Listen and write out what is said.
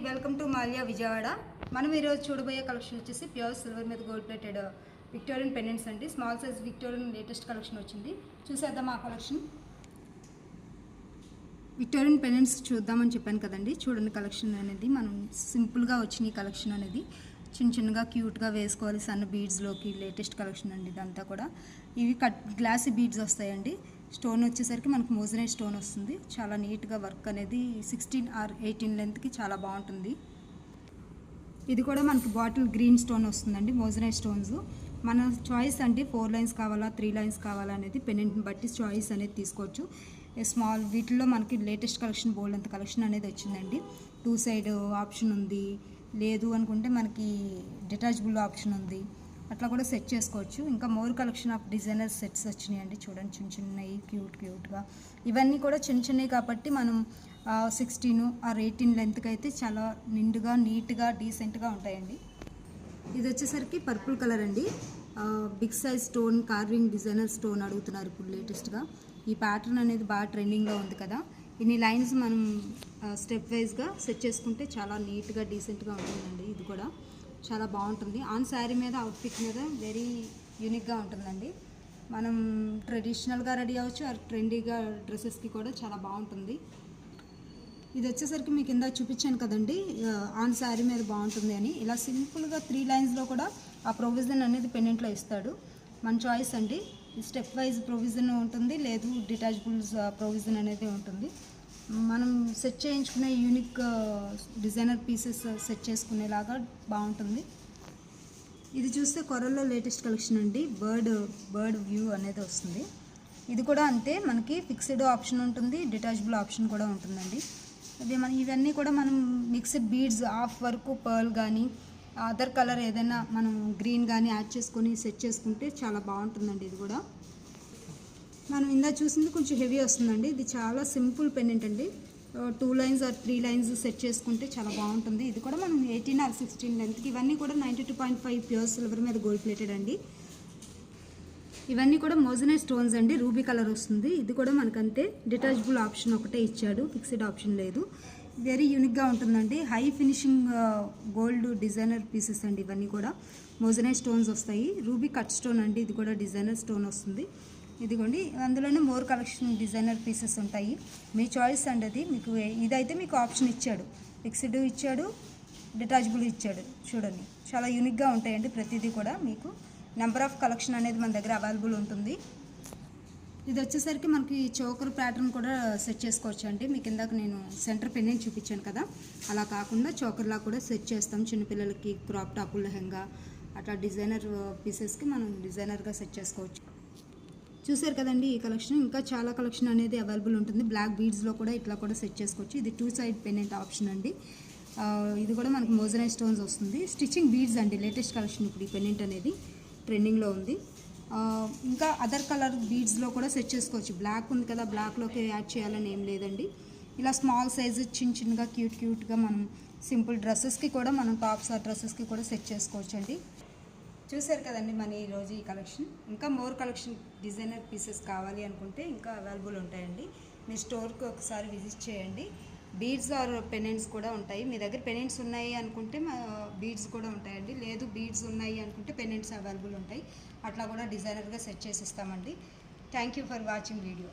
Welcome to Mallya Vijayawada. మనం ఈరోజు చూడబోయే కలెక్షన్ వచ్చేసి ప్యూర్ సిల్వర్ మీద గోల్డ్ ప్లేటెడ్ విక్టోరియన్ పెండెంట్స్ అండి. Small size Victorian latest collection వచ్చింది. చూసేద్దాం ఆ కలెక్షన్. విక్టోరియన్ పెండెంట్స్ చూద్దామని చెప్పాను కదండి. చూడండి కలెక్షన్ అనేది మనం సింపుల్గా వచ్చిన కలెక్షన్ అనేది చిన్న చిన్నగా క్యూట్గా వేసుకోవాలి. సన్న బీడ్స్లోకి లేటెస్ట్ కలెక్షన్ అండి ఇదంతా కూడా. ఇవి గ్లాసీ బీడ్స్ వస్తాయండి. స్టోన్ వచ్చేసరికి మనకు మోజనైట్ స్టోన్ వస్తుంది. చాలా నీట్గా వర్క్ అనేది 16 or 18 లెంత్కి చాలా బాగుంటుంది. ఇది కూడా మనకి బాటిల్ గ్రీన్ స్టోన్ వస్తుందండి. మోజనైట్ స్టోన్స్ మన చాయిస్ అంటే 4 లైన్స్ కావాలా 3 లైన్స్ కావాలా అనేది పెండెంట్ని బట్టి చాయిస్ అనేది తీసుకోవచ్చు. స్మాల్ వీటిల్లో మనకి లేటెస్ట్ కలెక్షన్ బోల్డ్ అంత కలెక్షన్ అనేది వచ్చిందండి. 2 సైడ్ ఆప్షన్ ఉంది, లేదు అనుకుంటే మనకి డిటాచబుల్ ఆప్షన్ ఉంది. అట్లా కూడా సెట్ చేసుకోవచ్చు. ఇంకా more collection of designer sets వచ్చినాయండి. చూడండి చిన్న చిన్నవి క్యూట్గా. ఇవన్నీ కూడా చిన్న చిన్నవి కాబట్టి మనం 16 or 18 లెంత్కి అయితే చాలా నిండుగా నీట్గా డీసెంట్గా ఉంటాయండి. ఇది వచ్చేసరికి పర్పుల్ కలర్ అండి. Big size stone carving designer stone అడుగుతున్నారు ఇప్పుడు లేటెస్ట్గా. ఈ ప్యాటర్న్ అనేది బాగా ట్రెండింగ్లో ఉంది కదా. ఇన్ని లైన్స్ మనం స్టెప్ వైజ్గా సెట్ చేసుకుంటే చాలా నీట్గా డీసెంట్గా ఉంటుందండి. ఇది కూడా చాలా బాగుంటుంది. ఆన్ శారీ మీద అవుట్ఫిట్ మీద వెరీ యూనిక్గా ఉంటుందండి. మనం ట్రెడిషనల్గా రెడీ అవ్వచ్చు, ట్రెండీగా డ్రెస్సెస్కి కూడా చాలా బాగుంటుంది. ఇది వచ్చేసరికి మీకు కింద చూపించాను కదండి, ఆన్ శారీ మీద బాగుంటుంది అని. ఇలా సింపుల్గా 3 లైన్స్లో కూడా ఆ ప్రొవిజన్ అనేది పెండెంట్లో ఇస్తాడు. మన చాయిస్ అండి. స్టెప్ వైజ్ ప్రొవిజన్ ఉంటుంది, లేదు డిటాచబుల్స్ ప్రొవిజన్ అనేది ఉంటుంది. మనం సెట్ చేయించుకునే యూనిక్ డిజైనర్ పీసెస్ సెట్ చేసుకునేలాగా బాగుంటుంది. ఇది చూస్తే కొరల్లో లేటెస్ట్ కలెక్షన్ అండి. బర్డ్ వ్యూ అనేది వస్తుంది. ఇది కూడా అంతే, మనకి ఫిక్స్డ్ ఆప్షన్ ఉంటుంది, డిటాచబుల్ ఆప్షన్ కూడా ఉంటుందండి. ఇవన్నీ కూడా మనం మిక్స్డ్ బీడ్స్ ఆఫ్ వరకు పర్ల్ కానీ అదర్ కలర్ ఏదైనా మనం గ్రీన్ కానీ యాడ్ చేసుకొని సెట్ చేసుకుంటే చాలా బాగుంటుందండి. ఇది కూడా మనం ఇందా చూసింది కొంచెం హెవీ వస్తుందండి. ఇది చాలా సింపుల్ పెండెంట్ అండి. 2 లైన్స్ or 3 లైన్స్ సెట్ చేసుకుంటే చాలా బాగుంటుంది. ఇది కూడా మనం 18 or 16 లెంత్కి. ఇవన్నీ కూడా 92.5 ప్యూర్ సిల్వర్ మీద గోల్డ్ ప్లేటెడ్ అండి. ఇవన్నీ కూడా మోజనైట్ స్టోన్స్ అండి. రూబీ కలర్ వస్తుంది. ఇది కూడా మనకంతే డిటాచబుల్ ఆప్షన్ ఒకటే ఇచ్చాడు, ఫిక్స్డ్ ఆప్షన్ లేదు. వెరీ యూనిక్గా ఉంటుందండి. High finishing gold designer pieces అండి. ఇవన్నీ కూడా మోజనైట్ స్టోన్స్ వస్తాయి. రూబీ కట్ స్టోన్ అండి. ఇది కూడా డిజైనర్ స్టోన్ వస్తుంది. ఇదిగోండి, అందులోనే మోర్ కలెక్షన్ డిజైనర్ పీసెస్ ఉంటాయి. మీ చాయిస్ అండి అది. మీకు ఇదైతే మీకు ఆప్షన్ ఇచ్చాడు, ఫిక్స్డ్ ఇచ్చాడు, డిటాచబుల్ ఇచ్చాడు. చూడండి చాలా యూనిక్గా ఉంటాయండి ప్రతిదీ కూడా. మీకు నెంబర్ ఆఫ్ కలెక్షన్ అనేది మన దగ్గర అవైలబుల్ ఉంటుంది. ఇది వచ్చేసరికి మనకి చోకర్ ప్యాటర్న్ కూడా సెట్ చేసుకోవచ్చు అండి. మీకు ఇందాక నేను సెంటర్ పెండెంట్ చూపించాను కదా, అలా కాకుండా చోకర్లా కూడా సెట్ చేస్తాం. చిన్నపిల్లలకి క్రాప్ టాపులు, లెహంగా అట్లా డిజైనర్ పీసెస్కి మనం డిజైనర్గా సెట్ చేసుకోవచ్చు. చూసారు కదండి ఈ కలెక్షన్. ఇంకా చాలా కలెక్షన్ అనేది అవైలబుల్ ఉంటుంది. బ్లాక్ బీడ్స్లో కూడా ఇట్లా కూడా సెట్ చేసుకోవచ్చు. ఇది 2 సైడ్ పెండెంట్ ఆప్షన్ అండి. ఇది కూడా మనకి మోజనైట్ స్టోన్స్ వస్తుంది. స్టిచ్చింగ్ బీడ్స్ అండి లేటెస్ట్ కలెక్షన్. ఇప్పుడు ఈ పెండెంట్ అనేది ట్రెండింగ్లో ఉంది. ఇంకా అదర్ కలర్ బీడ్స్లో కూడా సెట్ చేసుకోవచ్చు. బ్లాక్ ఉంది కదా, బ్లాక్లోకి యాడ్ చేయాలని ఏం లేదండి. ఇలా స్మాల్ సైజు చిన్నగా క్యూట్గా మనం సింపుల్ డ్రెస్సెస్కి కూడా మనం టాప్స్ ఆ డ్రెస్సెస్కి కూడా సెట్ చేసుకోవచ్చు అండి. చూసారు కదండి మన ఈరోజు ఈ కలెక్షన్. ఇంకా మోర్ కలెక్షన్ డిజైనర్ పీసెస్ కావాలి అనుకుంటే ఇంకా అవైలబుల్ ఉంటాయండి. మీ స్టోర్కి ఒకసారి విజిట్ చేయండి. బీడ్స్ ఆర్ పెండెంట్స్ కూడా ఉంటాయి. మీ దగ్గర పెండెంట్స్ ఉన్నాయి అనుకుంటే బీడ్స్ కూడా ఉంటాయండి. లేదు బీడ్స్ ఉన్నాయి అనుకుంటే పెండెంట్స్ అవైలబుల్ ఉంటాయి. అట్లా కూడా డిజైనర్గా సెట్ చేసి ఇస్తామండి. Thank you for watching video.